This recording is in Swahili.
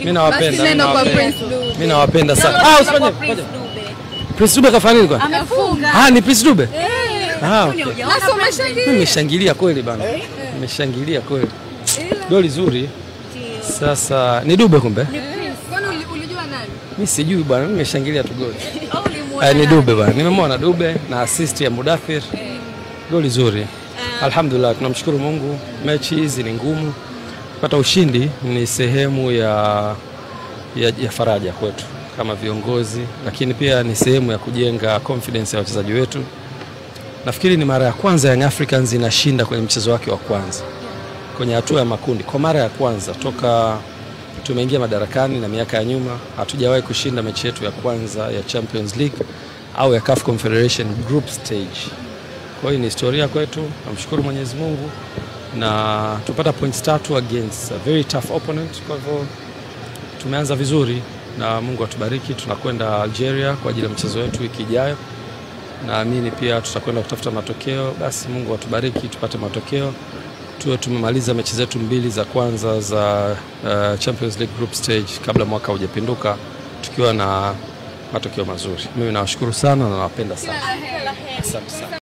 Mimi nawapenda. Mimi nawapenda sana. Usifanye. Prince Dube kafanya nini kwa? Amefunga. Ni Prince Dube? Okay. Nimeshangilia kweli bana. Nimeshangilia kweli. Goli zuri. Sasa ni Dube kumbe? Kwani ulijua nani? Mimi sijui bwana, nimeshangilia tu goli. Ni Dube bwana. Nimemwona Dube na assist ya Mudathir. Goli zuri. Alhamdulillah, tunamshukuru Mungu. Mechi hizi ni ngumu. Kupata ushindi ni sehemu ya faraja kwetu kama viongozi, lakini pia ni sehemu ya kujenga confidence ya wachezaji wetu. Nafikiri ni mara ya kwanza Young Africans inashinda kwenye mchezo wake wa kwanza kwenye hatua ya makundi. Kwa mara ya kwanza toka tumeingia madarakani na miaka ya nyuma hatujawahi kushinda mechi yetu ya kwanza ya Champions League au ya CAF Confederation Group Stage. Kwa hiyo ni historia kwetu, namshukuru Mwenyezi Mungu, na tupata points 3 against a very tough opponent. Kwa hivyo tumeanza vizuri na Mungu atubariki. Tunakwenda Algeria kwa ajili ya mchezo wetu wiki ijayo. Naamini pia tutakwenda kutafuta matokeo. Basi Mungu atubariki tupate matokeo. Tuwe tumemaliza mechi zetu 2 za kwanza za Champions League Group Stage kabla mwaka hujapinduka tukiwa na matokeo mazuri. Mimi nawashukuru sana na nawapenda sana. Asante sana.